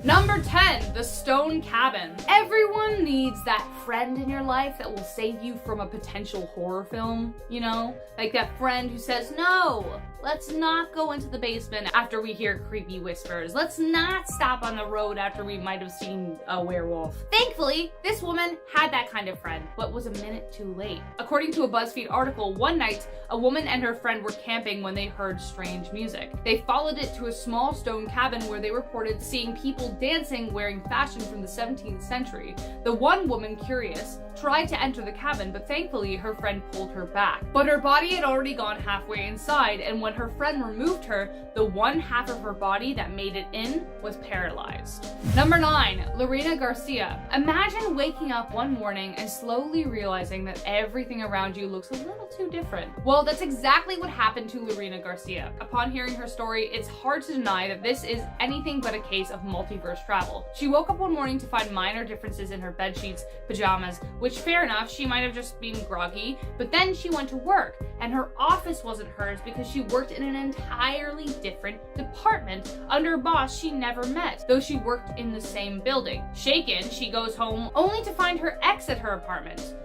Number 10, the stone cabin. Everyone needs that friend in your life that will save you from a potential horror film, you know? Like that friend who says, no, let's not go into the basement after we hear creepy whispers. Let's not stop on the road after we might have seen a werewolf. Thankfully, this woman had that kind of friend, but was a minute too late. According to a BuzzFeed article, one night, a woman and her friend were camping when they heard strange music. They followed it to a small stone cabin where they reported seeing people dancing wearing fashion from the 17th century. The one woman, curious, tried to enter the cabin, but thankfully her friend pulled her back. But her body had already gone halfway inside, and when her friend removed her, the one half of her body that made it in was paralyzed. Number 9, Lorena Garcia. Imagine waking up one morning and slowly realizing that everything around you looks a little too different. Well, that's exactly what happened to Lorena Garcia. Upon hearing her story, it's hard to deny that this is anything but a case of multiverse travel. She woke up one morning to find minor differences in her bedsheets, pajamas, which fair enough, she might have just been groggy, but then she went to work, and her office wasn't hers because she worked in an entirely different department under a boss she never met, though she worked in the same building. Shaken, she goes home only to find her ex at her apartment.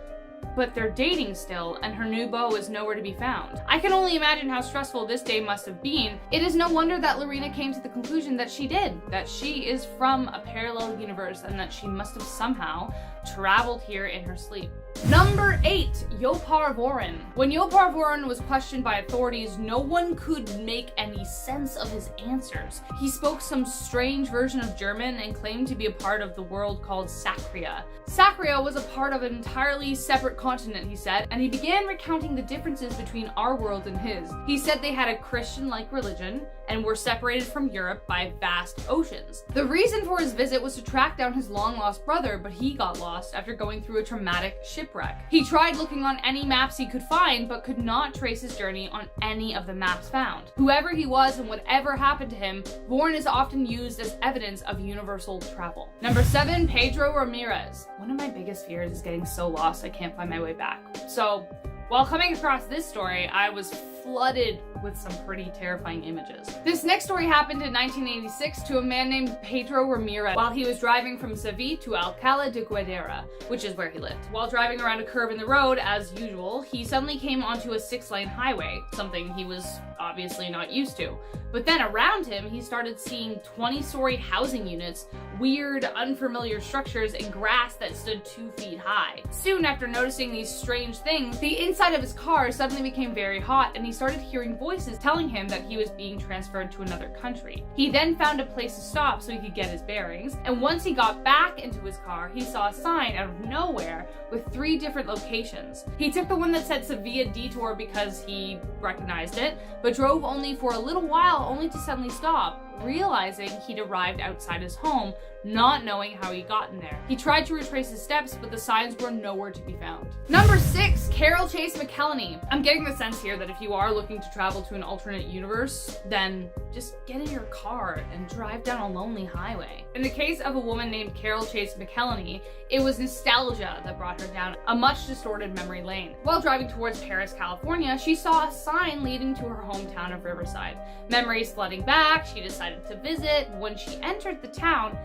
But they're dating still, and her new beau is nowhere to be found. I can only imagine how stressful this day must have been. It is no wonder that Lorena came to the conclusion that she did, that she is from a parallel universe and that she must have somehow traveled here in her sleep. Number 8, Yopar Vorin. When Yopar Vorin was questioned by authorities, no one could make any sense of his answers. He spoke some strange version of German and claimed to be a part of the world called Sacria. Sacria was a part of an entirely separate continent, he said, and he began recounting the differences between our world and his. He said they had a Christian-like religion and were separated from Europe by vast oceans. The reason for his visit was to track down his long-lost brother, but he got lost after going through a traumatic shipwreck. He tried looking on any maps he could find, but could not trace his journey on any of the maps found. Whoever he was and whatever happened to him, Vorin is often used as evidence of universal travel. Number 7, Pedro Ramirez. One of my biggest fears is getting so lost I can't find my way back. So, while coming across this story, I was flooded with some pretty terrifying images. This next story happened in 1986 to a man named Pedro Ramirez while he was driving from Seville to Alcalá de Guadalajara, which is where he lived. While driving around a curve in the road, as usual, he suddenly came onto a 6-lane highway, something he was obviously not used to. But then around him, he started seeing 20-story housing units, weird, unfamiliar structures, and grass that stood 2 feet high. Soon after noticing these strange things, the inside of his car suddenly became very hot, and he started hearing voices telling him that he was being transferred to another country. He then found a place to stop so he could get his bearings, and once he got back into his car, he saw a sign out of nowhere with 3 different locations. He took the one that said Sevilla Detour because he recognized it, but drove only for a little while only to suddenly stop, realizing he'd arrived outside his home, not knowing how he'd gotten there. He tried to retrace his steps, but the signs were nowhere to be found. Number 6, Carol Chase McElhenney. I'm getting the sense here that if you are looking to travel to an alternate universe, then just get in your car and drive down a lonely highway. In the case of a woman named Carol Chase McElhenney, it was nostalgia that brought her down a much distorted memory lane. While driving towards Paris, California, she saw a sign leading to her hometown of Riverside. Memories flooding back, she decided to visit. When she entered the town,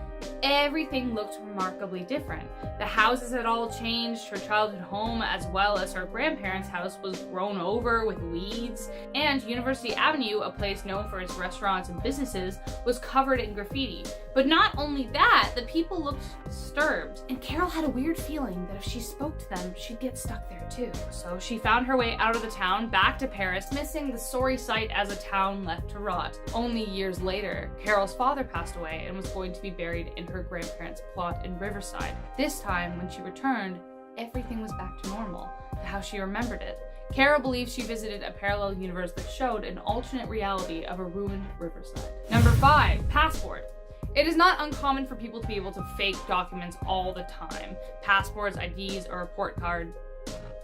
everything looked remarkably different. The houses had all changed, her childhood home as well as her grandparents' house was grown over with weeds, and University Avenue, a place known for its restaurants and businesses, was covered in graffiti. But not only that, the people looked disturbed, and Carol had a weird feeling that if she spoke to them, she'd get stuck there too. So she found her way out of the town, back to Paris, missing the sorry sight as a town left to rot. Only years later, Carol's father passed away and was going to be buried in her grandparents' plot in Riverside. This time, when she returned, everything was back to normal, to how she remembered it. Carol believes she visited a parallel universe that showed an alternate reality of a ruined Riverside. Number 5, passport. It is not uncommon for people to be able to fake documents all the time. Passports, IDs, or report card.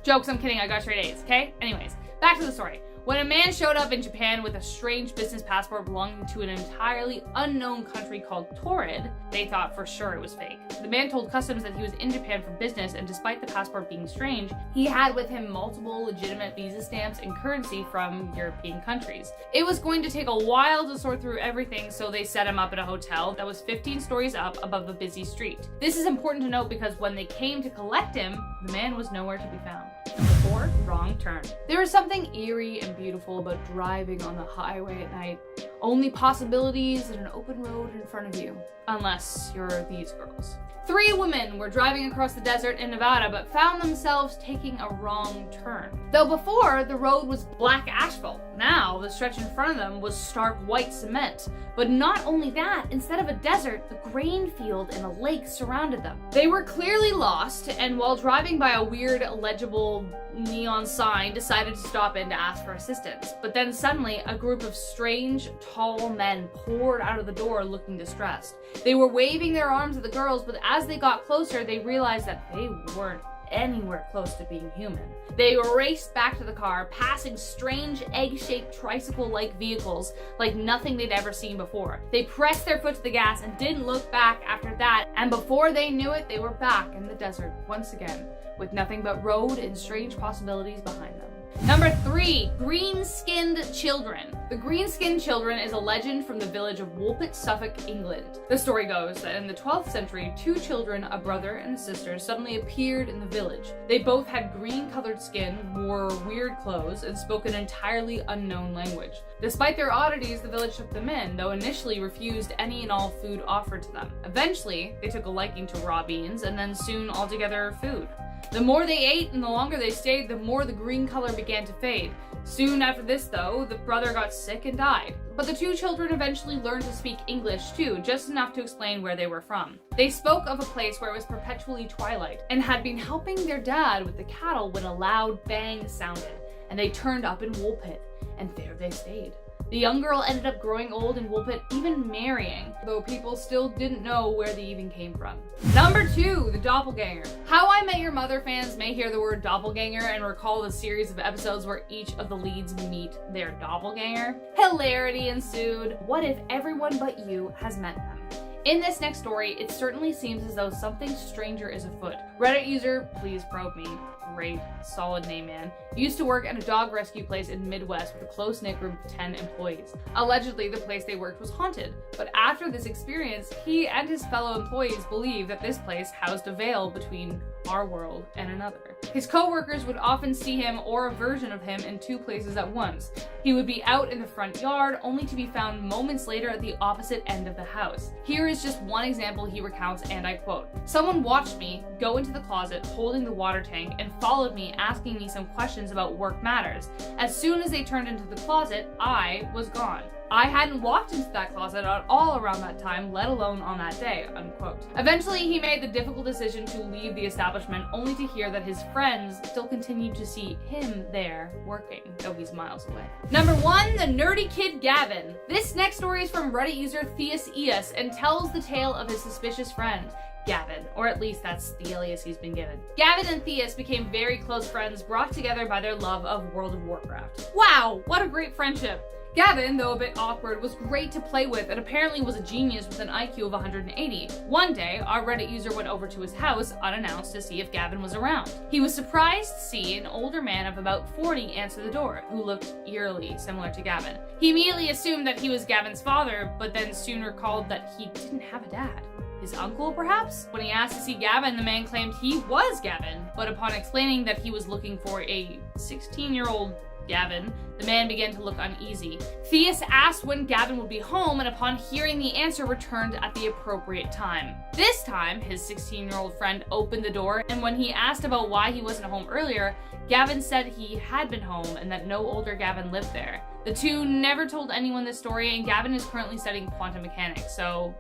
Jokes, I'm kidding, I got straight A's, okay? Anyways, back to the story. When a man showed up in Japan with a strange business passport belonging to an entirely unknown country called Torrid, they thought for sure it was fake. The man told customs that he was in Japan for business, and despite the passport being strange, he had with him multiple legitimate visa stamps and currency from European countries. It was going to take a while to sort through everything, so they set him up at a hotel that was 15 stories up above a busy street. This is important to note because when they came to collect him, the man was nowhere to be found. Number 4, wrong turn. There is something eerie and beautiful about driving on the highway at night. Only possibilities and an open road in front of you. Unless you're these girls. 3 women were driving across the desert in Nevada but found themselves taking a wrong turn. Though before, the road was black asphalt. Now, the stretch in front of them was stark white cement. But not only that, instead of a desert, the grain field and a lake surrounded them. They were clearly lost, and while driving by a weird, illegible neon sign, decided to stop in to ask for assistance. But then suddenly, a group of strange, tall men poured out of the door looking distressed. They were waving their arms at the girls, but as they got closer, they realized that they weren't anywhere close to being human. They raced back to the car, passing strange egg-shaped tricycle-like vehicles like nothing they'd ever seen before. They pressed their foot to the gas and didn't look back after that, and before they knew it, they were back in the desert once again, with nothing but road and strange possibilities behind them. Number 3, green-skinned children. The green-skinned children is a legend from the village of Woolpit, Suffolk, England. The story goes that in the 12th century, 2 children, a brother and a sister, suddenly appeared in the village. They both had green-colored skin, wore weird clothes, and spoke an entirely unknown language. Despite their oddities, the village took them in, though initially refused any and all food offered to them. Eventually, they took a liking to raw beans, and then soon altogether food. The more they ate and the longer they stayed, the more the green color began to fade. Soon after this, though, the brother got sick and died. But the 2 children eventually learned to speak English too, just enough to explain where they were from. They spoke of a place where it was perpetually twilight, and had been helping their dad with the cattle when a loud bang sounded, and they turned up in Woolpit, and there they stayed. The young girl ended up growing old in Woolpit, even marrying, though people still didn't know where they even came from. Number 2, the doppelganger. How I Met Your Mother fans may hear the word doppelganger and recall the series of episodes where each of the leads meet their doppelganger. Hilarity ensued. What if everyone but you has met them? In this next story, it certainly seems as though something stranger is afoot. Reddit user, please probe me. Great, solid name, man. Used to work at a dog rescue place in Midwest with a close-knit group of 10 employees. Allegedly, the place they worked was haunted, but after this experience, he and his fellow employees believe that this place housed a veil between our world and another. His co-workers would often see him or a version of him in 2 places at once. He would be out in the front yard, only to be found moments later at the opposite end of the house. Here is just one example he recounts, and I quote, "Someone watched me go into the closet holding the water tank and followed me, asking me some questions about work matters. As soon as they turned into the closet, I was gone. I hadn't walked into that closet at all around that time, let alone on that day," unquote. Eventually, he made the difficult decision to leave the establishment, only to hear that his friends still continued to see him there working, though he's miles away. Number 1, the nerdy kid Gavin. This next story is from Reddit user Theus Eus and tells the tale of his suspicious friend, Gavin, or at least that's the alias he's been given. Gavin and Theus became very close friends, brought together by their love of World of Warcraft. Wow, what a great friendship! Gavin, though a bit awkward, was great to play with and apparently was a genius with an IQ of 180. One day, our Reddit user went over to his house unannounced to see if Gavin was around. He was surprised to see an older man of about 40 answer the door, who looked eerily similar to Gavin. He immediately assumed that he was Gavin's father, but then soon recalled that he didn't have a dad. His uncle, perhaps? When he asked to see Gavin, the man claimed he was Gavin, but upon explaining that he was looking for a 16-year-old Gavin, the man began to look uneasy. Theus asked when Gavin would be home, and upon hearing the answer, returned at the appropriate time. This time, his 16-year-old friend opened the door, and when he asked about why he wasn't home earlier, Gavin said he had been home and that no older Gavin lived there. The two never told anyone this story, and Gavin is currently studying quantum mechanics, so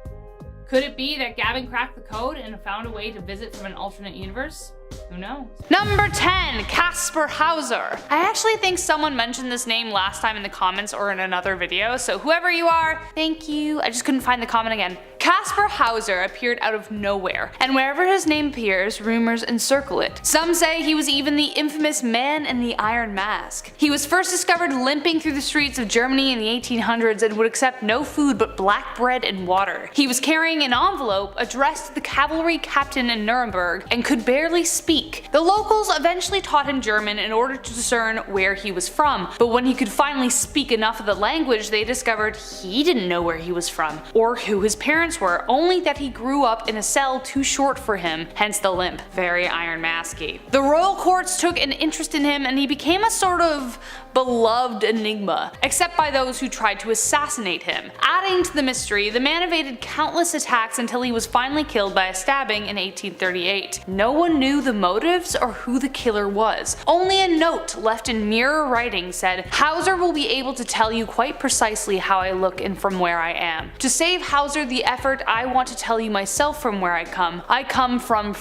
could it be that Gavin cracked the code and found a way to visit from an alternate universe? Who knows? Number 10, Casper Hauser. I actually think someone mentioned this name last time in the comments or in another video, so whoever you are, thank you. I just couldn't find the comment again. Caspar Hauser appeared out of nowhere, and wherever his name appears, rumors encircle it. Some say he was even the infamous Man in the Iron Mask. He was first discovered limping through the streets of Germany in the 1800s and would accept no food but black bread and water. He was carrying an envelope addressed to the cavalry captain in Nuremberg and could barely speak. The locals eventually taught him German in order to discern where he was from, but when he could finally speak enough of the language, they discovered he didn't know where he was from or who his parents were, only that he grew up in a cell too short for him, hence the limp. Very Iron Mask-y. The royal courts took an interest in him and he became a sort of beloved enigma, except by those who tried to assassinate him. Adding to the mystery, the man evaded countless attacks until he was finally killed by a stabbing in 1838. No one knew the motives or who the killer was. Only a note left in mirror writing said, "Hauser will be able to tell you quite precisely how I look and from where I am. To save Hauser the effort, I want to tell you myself from where I come. I come from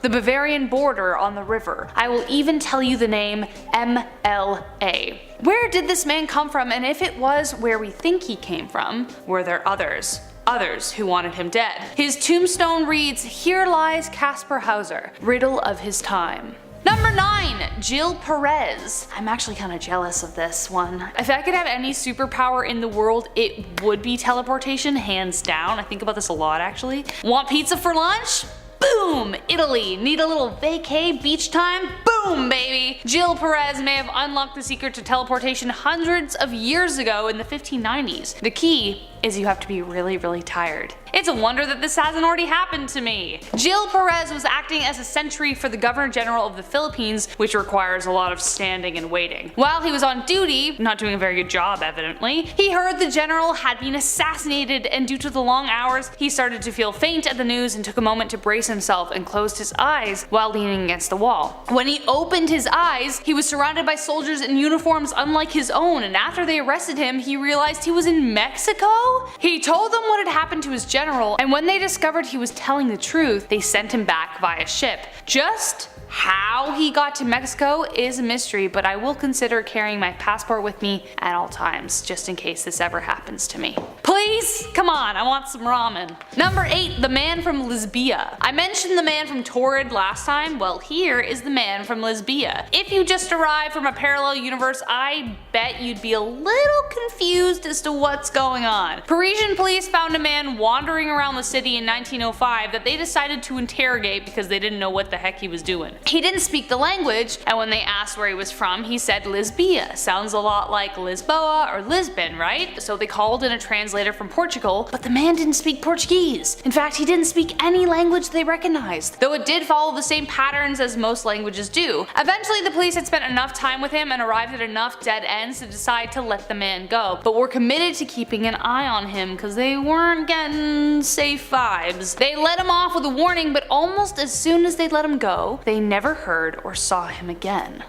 the Bavarian border on the river. I will even tell you the name MLA. Where did this man come from, and if it was where we think he came from, were there others? Others who wanted him dead. His tombstone reads, "Here lies Caspar Hauser, riddle of his time." Number 9. Jill Perez. I'm actually kind of jealous of this one. If I could have any superpower in the world, it would be teleportation, hands down. I think about this a lot actually. Want pizza for lunch? Boom! Italy. Need a little vacay beach time? Boom, baby! Jill Perez may have unlocked the secret to teleportation hundreds of years ago in the 1590s. The key is you have to be really tired. It's a wonder that this hasn't already happened to me. Jill Perez was acting as a sentry for the Governor General of the Philippines, which requires a lot of standing and waiting. While he was on duty, not doing a very good job evidently, he heard the general had been assassinated, and due to the long hours, he started to feel faint at the news and took a moment to brace himself and closed his eyes while leaning against the wall. When he opened his eyes, he was surrounded by soldiers in uniforms unlike his own, and after they arrested him, he realized he was in Mexico? He told them what had happened to his general, and when they discovered he was telling the truth, they sent him back via ship. Just how he got to Mexico is a mystery, but I will consider carrying my passport with me at all times, just in case this ever happens to me. Please? Come on, I want some ramen. Number 8. The Man from Lisbia. I mentioned the man from Torrid last time, well here is the man from Lisbia. If you just arrived from a parallel universe, I bet you'd be a little confused as to what's going on. Parisian police found a man wandering around the city in 1905 that they decided to interrogate because they didn't know what the heck he was doing. He didn't speak the language, and when they asked where he was from, he said Lisbia. Sounds a lot like Lisboa or Lisbon, right? So they called in a translator from Portugal, but the man didn't speak Portuguese. In fact, he didn't speak any language they recognized, though it did follow the same patterns as most languages do. Eventually, the police had spent enough time with him and arrived at enough dead ends to decide to let the man go, but were committed to keeping an eye on him because they weren't getting safe vibes. They let him off with a warning, but almost as soon as they let him go, they never heard or saw him again.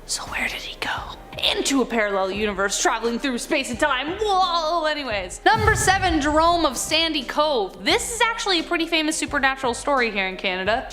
So where did he go? Into a parallel universe, traveling through space and time. Whoa! Anyways. Number 7. Jerome of Sandy Cove. This is actually a pretty famous supernatural story here in Canada.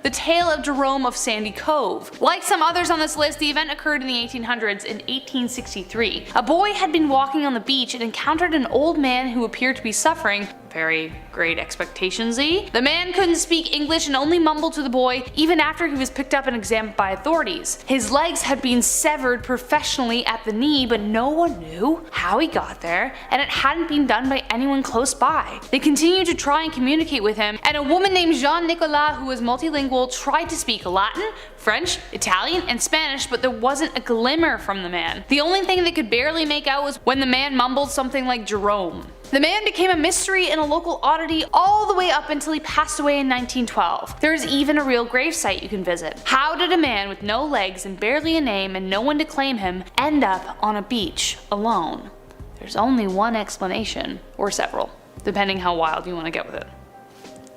The tale of Jerome of Sandy Cove. Like some others on this list, the event occurred in the 1800s in 1863. A boy had been walking on the beach and encountered an old man who appeared to be suffering. Very Great Expectations-y. The man couldn't speak English and only mumbled to the boy even after he was picked up and examined by authorities. His legs had been severed professionally at the knee, but no one knew how he got there, and it hadn't been done by anyone close by. They continued to try and communicate with him, and a woman named Jean Nicolas, who was multilingual, tried to speak Latin, French, Italian, and Spanish, but there wasn't a glimmer from the man. The only thing they could barely make out was when the man mumbled something like Jerome. The man became a mystery and a local oddity all the way up until he passed away in 1912. There is even a real gravesite you can visit. How did a man with no legs and barely a name and no one to claim him end up on a beach alone? There's only one explanation, or several, depending how wild you want to get with it.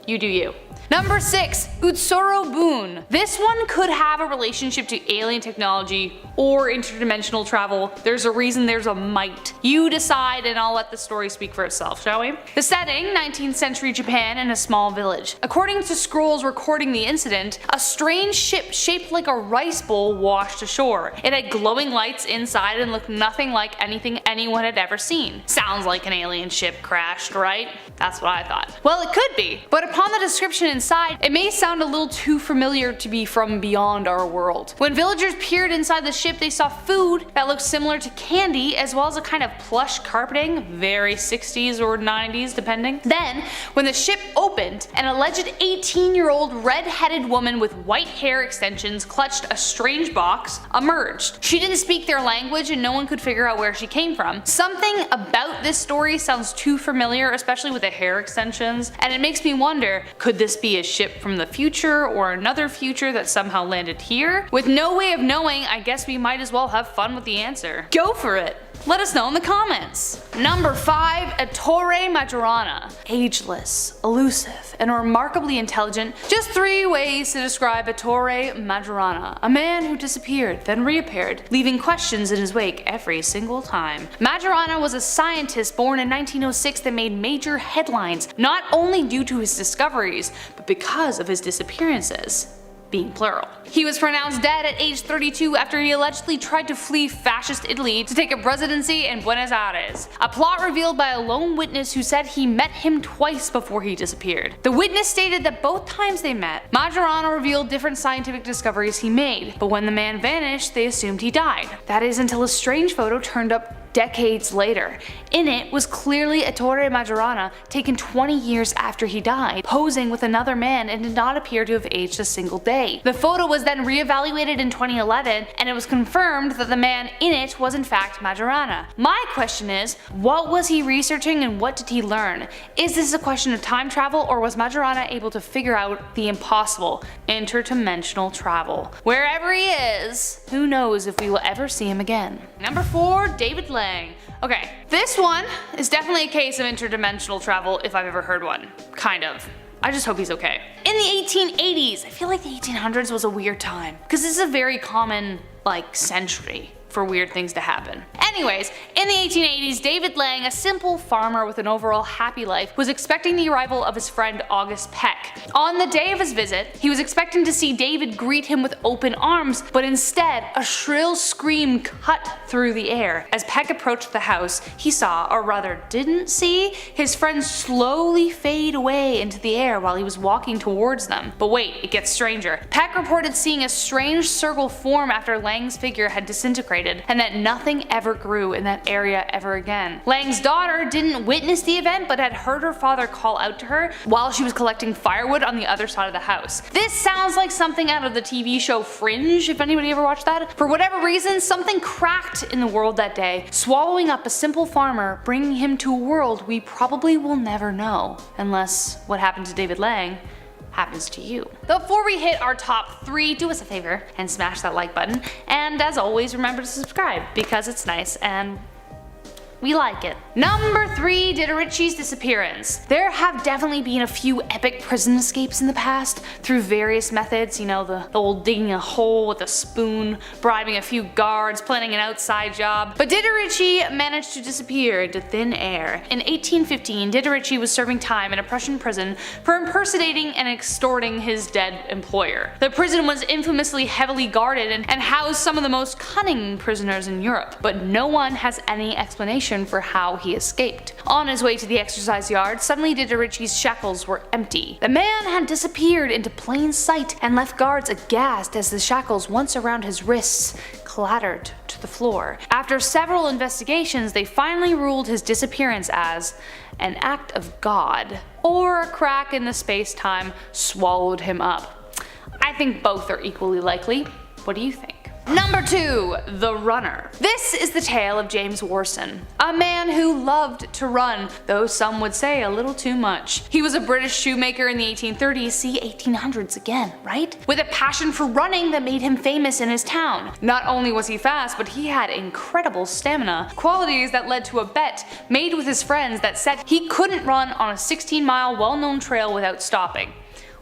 You do you. Number 6, Utsuro Boon. This one could have a relationship to alien technology or interdimensional travel. There's a reason there's a might. You decide and I'll let the story speak for itself, shall we? The setting, 19th century Japan in a small village. According to scrolls recording the incident, a strange ship shaped like a rice bowl washed ashore. It had glowing lights inside and looked nothing like anything anyone had ever seen. Sounds like an alien ship crashed, right? That's what I thought. Well, it could be, but upon the description inside, it may sound a little too familiar to be from beyond our world. When villagers peered inside the ship, they saw food that looked similar to candy, as well as a kind of plush carpeting, very 60s or 90s depending. Then, when the ship opened, an alleged 18-year-old red-headed woman with white hair extensions clutched a strange box emerged. She didn't speak their language and no one could figure out where she came from. Something about this story sounds too familiar, especially with the hair extensions, and it makes me wonder, could this be a ship from the future or another future that somehow landed here? With no way of knowing, I guess we might as well have fun with the answer. Go for it! Let us know in the comments. Number 5, Ettore Majorana. Ageless, elusive, and remarkably intelligent. Just 3 ways to describe Ettore Majorana. A man who disappeared, then reappeared, leaving questions in his wake every single time. Majorana was a scientist born in 1906 that made major headlines, not only due to his discoveries, but because of his disappearances. Being plural. He was pronounced dead at age 32 after he allegedly tried to flee fascist Italy to take up residency in Buenos Aires. A plot revealed by a lone witness who said he met him twice before he disappeared. The witness stated that both times they met, Majorana revealed different scientific discoveries he made, but when the man vanished, they assumed he died. That is until a strange photo turned up decades later. In it was clearly Ettore Majorana, taken 20 years after he died, posing with another man and did not appear to have aged a single day. The photo was then reevaluated in 2011 and it was confirmed that the man in it was in fact Majorana. My question is, what was he researching and what did he learn? Is this a question of time travel, or was Majorana able to figure out the impossible, interdimensional travel? Wherever he is, who knows if we will ever see him again. Number 4, David Lang. Okay, this one is definitely a case of interdimensional travel if I've ever heard one. Kind of. I just hope he's okay. In the 1880s, I feel like the 1800s was a weird time, because this is a very common, century for weird things to happen. Anyways, in the 1880s, David Lang, a simple farmer with an overall happy life, was expecting the arrival of his friend August Peck. On the day of his visit, he was expecting to see David greet him with open arms, but instead, a shrill scream cut through the air. As Peck approached the house, he saw, or rather didn't see, his friend slowly fade away into the air while he was walking towards them. But wait, it gets stranger. Peck reported seeing a strange circle form after Lang's figure had disintegrated, and that nothing ever grew in that area ever again. Lang's daughter didn't witness the event, but had heard her father call out to her while she was collecting firewood on the other side of the house. This sounds like something out of the TV show Fringe, if anybody ever watched that. For whatever reason, something cracked in the world that day, swallowing up a simple farmer, bringing him to a world we probably will never know, unless what happened to David Lang happens to you. Before we hit our top 3, do us a favor and smash that like button, and as always, remember to subscribe because it's nice and we like it. Number 3, Diderici's disappearance. There have definitely been a few epic prison escapes in the past through various methods, the old digging a hole with a spoon, bribing a few guards, planning an outside job. But Diderici managed to disappear into thin air. In 1815, Diderici was serving time in a Prussian prison for impersonating and extorting his dead employer. The prison was infamously heavily guarded and housed some of the most cunning prisoners in Europe, but no one has any explanation for how he escaped. On his way to the exercise yard, suddenly Diderici's shackles were empty. The man had disappeared into plain sight and left guards aghast as the shackles once around his wrists clattered to the floor. After several investigations, they finally ruled his disappearance as an act of God, or a crack in the space-time swallowed him up. I think both are equally likely. What do you think? Number 2. The Runner. This is the tale of James Worson, a man who loved to run, though some would say a little too much. He was a British shoemaker in the 1830s, see 1800s again, right? With a passion for running that made him famous in his town. Not only was he fast, but he had incredible stamina, qualities that led to a bet made with his friends that said he couldn't run on a 16-mile well-known trail without stopping.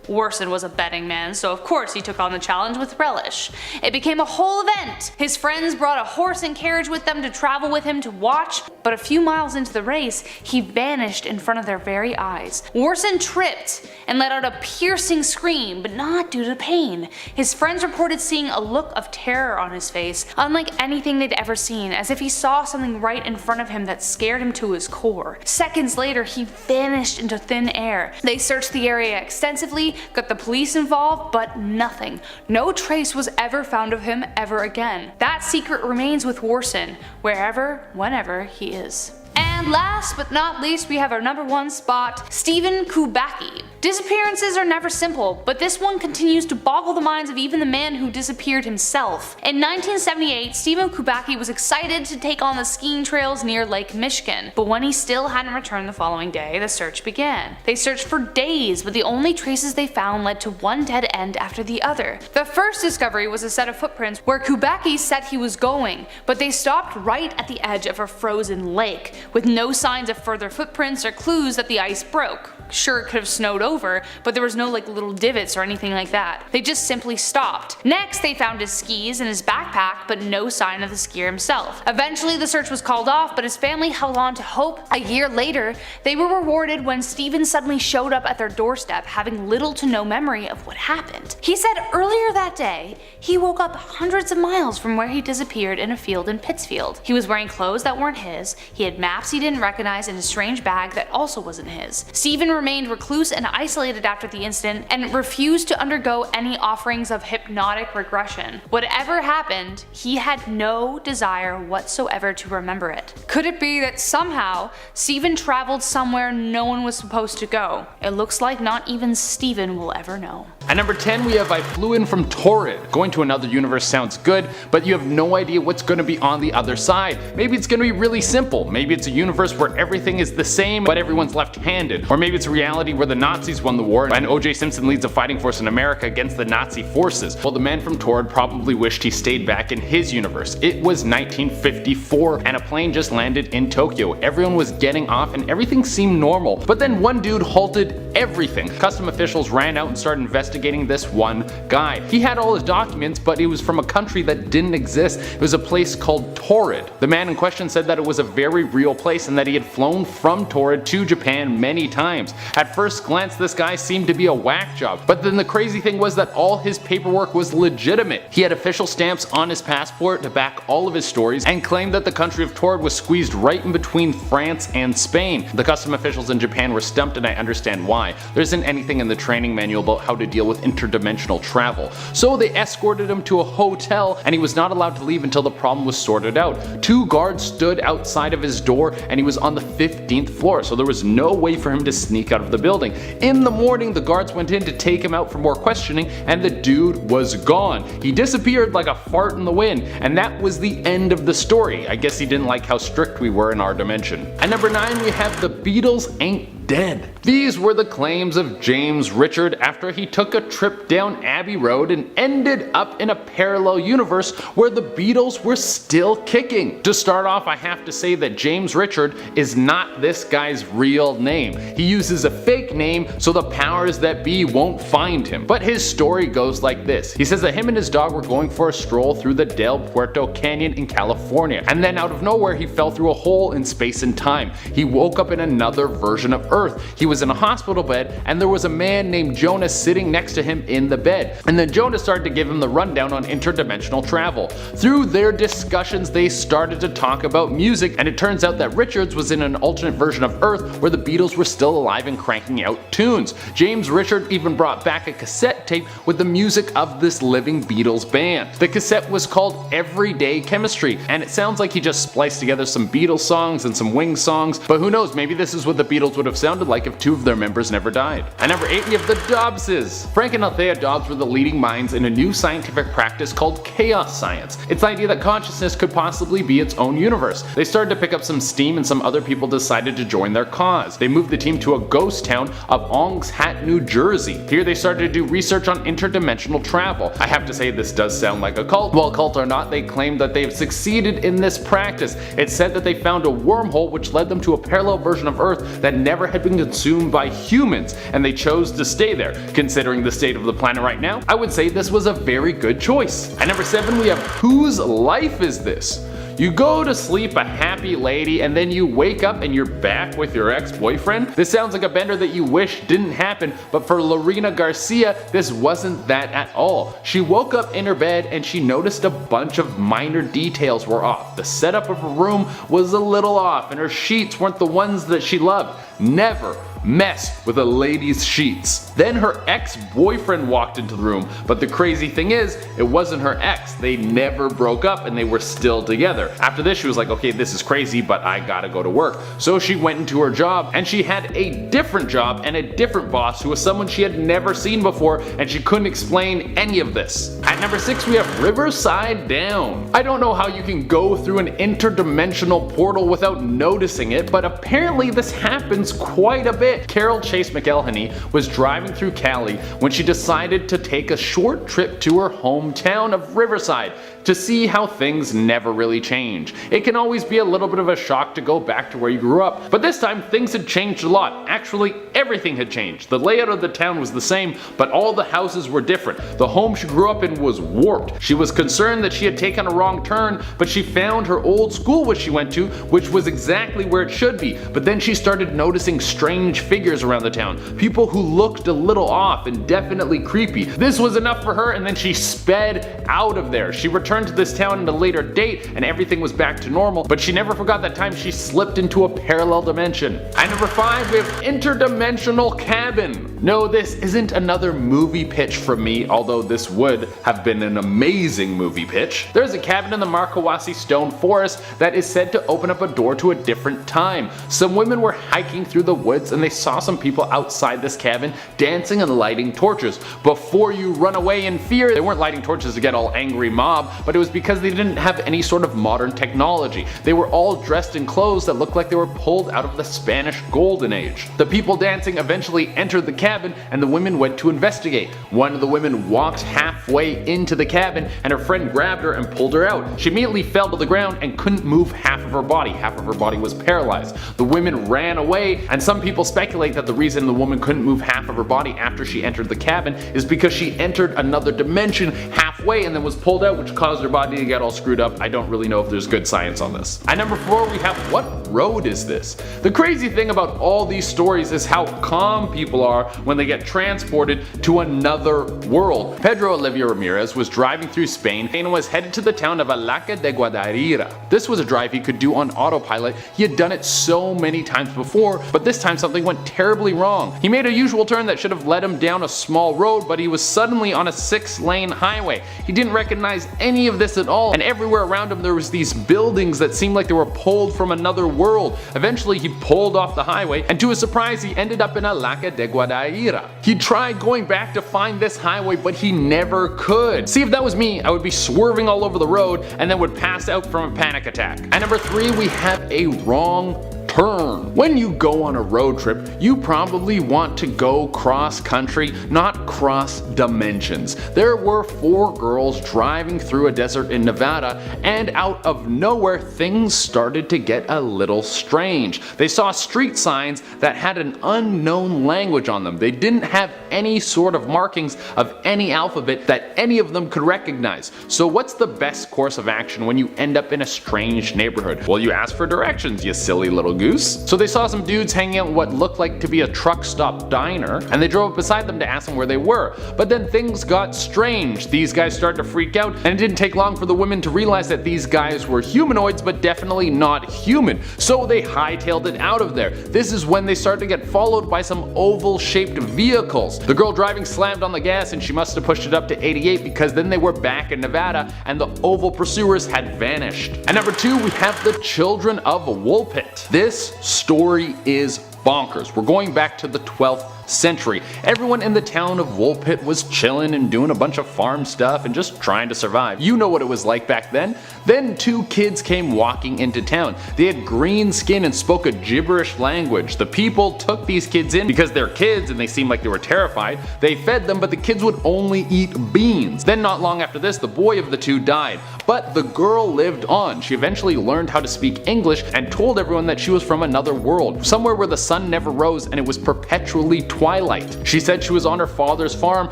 Worson was a betting man, so of course he took on the challenge with relish. It became a whole event. His friends brought a horse and carriage with them to travel with him to watch, but a few miles into the race, he vanished in front of their very eyes. Worson tripped and let out a piercing scream, but not due to pain. His friends reported seeing a look of terror on his face, unlike anything they'd ever seen, as if he saw something right in front of him that scared him to his core. Seconds later, he vanished into thin air. They searched the area extensively, got the police involved, but nothing. No trace was ever found of him ever again. That secret remains with Worson, wherever, whenever he is. And last but not least, we have our number 1 spot, Stephen Kubacki. Disappearances are never simple, but this one continues to boggle the minds of even the man who disappeared himself. In 1978, Stephen Kubacki was excited to take on the skiing trails near Lake Michigan, but when he still hadn't returned the following day, the search began. They searched for days, but the only traces they found led to one dead end after the other. The first discovery was a set of footprints where Kubacki said he was going, but they stopped right at the edge of a frozen lake, with no signs of further footprints or clues that the ice broke. Sure, it could have snowed over, but there was no little divots or anything like that. They just simply stopped. Next, they found his skis and his backpack, but no sign of the skier himself. Eventually, the search was called off, but his family held on to hope. A year later, they were rewarded when Stephen suddenly showed up at their doorstep, having little to no memory of what happened. He said earlier that day, he woke up hundreds of miles from where he disappeared in a field in Pittsfield. He was wearing clothes that weren't his, he had maps he didn't recognize, and a strange bag that also wasn't his. Stephen remained recluse and isolated after the incident and refused to undergo any offerings of hypnotic regression. Whatever happened, he had no desire whatsoever to remember it. Could it be that somehow Stephen traveled somewhere no one was supposed to go? It looks like not even Stephen will ever know. At number 10 we have I Flew In From Torrid. Going to another universe sounds good, but you have no idea what's going to be on the other side. Maybe it's going to be really simple. Maybe it's a universe where everything is the same but everyone's left-handed. Or maybe it's a reality where the Nazis won the war and O.J. Simpson leads a fighting force in America against the Nazi forces. Well, the man from Torrid probably wished he stayed back in his universe. It was 1954 and a plane just landed in Tokyo. Everyone was getting off and everything seemed normal. But then one dude halted everything. Custom officials ran out and started investigating this one guy. He had all his documents, but he was from a country that didn't exist. It was a place called Torrid. The man in question said that it was a very real place and that he had flown from Torrid to Japan many times. At first glance, this guy seemed to be a whack job, but then the crazy thing was that all his paperwork was legitimate. He had official stamps on his passport to back all of his stories and claimed that the country of Torrid was squeezed right in between France and Spain. The custom officials in Japan were stumped, and I understand why. There isn't anything in the training manual about how to deal with interdimensional travel. So they escorted him to a hotel and he was not allowed to leave until the problem was sorted out. 2 guards stood outside of his door and he was on the 15th floor, so there was no way for him to sneak out of the building. In the morning, the guards went in to take him out for more questioning and the dude was gone. He disappeared like a fart in the wind, and that was the end of the story. I guess he didn't like how strict we were in our dimension. At number 9 we have The Beatles Ain't Dead. These were the claims of James Richard after he took a trip down Abbey Road and ended up in a parallel universe where the Beatles were still kicking. To start off, I have to say that James Richard is not this guy's real name. He uses a fake name so the powers that be won't find him. But his story goes like this. He says that him and his dog were going for a stroll through the Del Puerto Canyon in California, and then out of nowhere he fell through a hole in space and time. He woke up in another version of Earth. He was in a hospital bed and there was a man named Jonas sitting next to him in the bed. And then Jonas started to give him the rundown on interdimensional travel. Through their discussions they started to talk about music, and it turns out that Richards was in an alternate version of Earth where the Beatles were still alive and cranking out tunes. James Richard even brought back a cassette tape with the music of this living Beatles band. The cassette was called Everyday Chemistry, and it sounds like he just spliced together some Beatles songs and some Wings songs, but who knows, maybe this is what the Beatles would have sounded like if 2 of their members never died. At number 8 we have the Dobbses. Frank and Althea Dobbs were the leading minds in a new scientific practice called chaos science. It's the idea that consciousness could possibly be its own universe. They started to pick up some steam and some other people decided to join their cause. They moved the team to a ghost town of Ong's Hat, New Jersey. Here they started to do research on interdimensional travel. I have to say this does sound like a cult. Well, cult or not, they claim that they've succeeded in this practice. It's said that they found a wormhole which led them to a parallel version of Earth that never had been consumed by humans, and they chose to stay there. Considering the state of the planet right now, I would say this was a very good choice. At number 7 we have Whose Life Is This? You go to sleep a happy lady and then you wake up and you're back with your ex-boyfriend? This sounds like a bender that you wish didn't happen, but for Lorena Garcia, this wasn't that at all. She woke up in her bed and she noticed a bunch of minor details were off. The setup of her room was a little off and her sheets weren't the ones that she loved. Never mess with a lady's sheets. Then her ex-boyfriend walked into the room, but the crazy thing is, it wasn't her ex. They never broke up and they were still together. After this she was like, okay, this is crazy, but I gotta go to work. So she went into her job and she had a different job and a different boss who was someone she had never seen before, and she couldn't explain any of this. At number 6 we have Riverside Down. I don't know how you can go through an interdimensional portal without noticing it, but apparently this happens quite a bit. Carol Chase McElhenney was driving through Cali when she decided to take a short trip to her hometown of Riverside to see how things never really change. It can always be a little bit of a shock to go back to where you grew up, but this time things had changed a lot. Actually, everything had changed. The layout of the town was the same, but all the houses were different. The home she grew up in was warped. She was concerned that she had taken a wrong turn, but she found her old school which she went to, which was exactly where it should be. But then she started noticing strange figures around the town, people who looked a little off and definitely creepy. This was enough for her, and then she sped out of there. She returned to this town at a later date and everything was back to normal, but she never forgot that time she slipped into a parallel dimension. At number 5 we have Interdimensional Cabin. No, this isn't another movie pitch from me, although this would have been an amazing movie pitch. There's a cabin in the Markawasi Stone Forest that is said to open up a door to a different time. Some women were hiking through the woods and they saw some people outside this cabin dancing and lighting torches. Before you run away in fear, they weren't lighting torches to get all angry mob, but it was because they didn't have any sort of modern technology. They were all dressed in clothes that looked like they were pulled out of the Spanish Golden Age. The people dancing eventually entered the cabin and the women went to investigate. One of the women walked halfway into the cabin and her friend grabbed her and pulled her out. She immediately fell to the ground and couldn't move half of her body. Half of her body was paralyzed. The women ran away, and some people speculate that the reason the woman couldn't move half of her body after she entered the cabin is because she entered another dimension halfway and then was pulled out, which caused her body to get all screwed up. I don't really know if there's good science on this. At number 4 we have What Road Is This? The crazy thing about all these stories is how calm people are when they get transported to another world. Pedro Olivia Ramirez was driving through Spain and was headed to the town of Alaca de Guadarira. This was a drive he could do on autopilot. He had done it so many times before, but this time something went terribly wrong. He made a usual turn that should have led him down a small road, but he was suddenly on a 6-lane highway. He didn't recognize any of this at all, and everywhere around him there was these buildings that seemed like they were pulled from another world. Eventually he pulled off the highway, and to his surprise he ended up in Alaca de Guadarira. He tried going back to find this highway, but he never could. See, if that was me, I would be swerving all over the road and then would pass out from a panic attack. At number 3 we have a wrong turn. When you go on a road trip, you probably want to go cross country, not cross dimensions. There were 4 girls driving through a desert in Nevada, and out of nowhere things started to get a little strange. They saw street signs that had an unknown language on them. They didn't have any sort of markings of any alphabet that any of them could recognize. So what's the best course of action when you end up in a strange neighborhood? Well, you ask for directions, you silly little goose. So they saw some dudes hanging out in what looked like to be a truck stop diner, and they drove up beside them to ask them where they were. But then things got strange. These guys started to freak out, and it didn't take long for the women to realize that these guys were humanoids, but definitely not human. So they hightailed it out of there. This is when they started to get followed by some oval-shaped vehicles. The girl driving slammed on the gas, and she must have pushed it up to 88 because then they were back in Nevada, and the oval pursuers had vanished. At number 2 we have The Children of Woolpit. This story is bonkers. We're going back to the 12th century. Everyone in the town of Woolpit was chilling and doing a bunch of farm stuff and just trying to survive. You know what it was like back then. Then two kids came walking into town. They had green skin and spoke a gibberish language. The people took these kids in because they're kids and they seemed like they were terrified. They fed them, but the kids would only eat beans. Then not long after this, the boy of the two died, but the girl lived on. She eventually learned how to speak English and told everyone that she was from another world, somewhere where the sun never rose and it was perpetually twilight. She said she was on her father's farm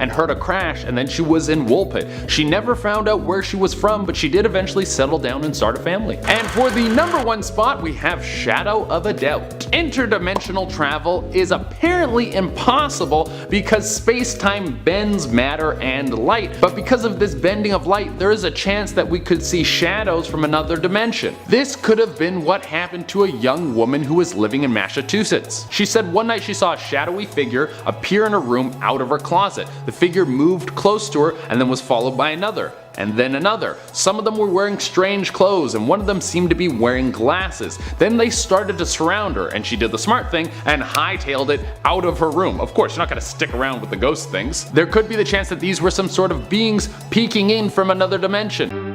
and heard a crash, and then she was in Woolpit. She never found out where she was from, but she did eventually settle down and start a family. And for the number one spot, we have Shadow of a Doubt. Interdimensional travel is apparently impossible because space-time bends matter and light, but because of this bending of light, there is a chance that we could see shadows from another dimension. This could have been what happened to a young woman who was living in Massachusetts. She said one night she saw a shadowy figure appear in a room out of her closet. The figure moved close to her and then was followed by another. And then another. Some of them were wearing strange clothes and one of them seemed to be wearing glasses. Then they started to surround her and she did the smart thing and hightailed it out of her room. Of course, you're not going to stick around with the ghost things. There could be the chance that these were some sort of beings peeking in from another dimension.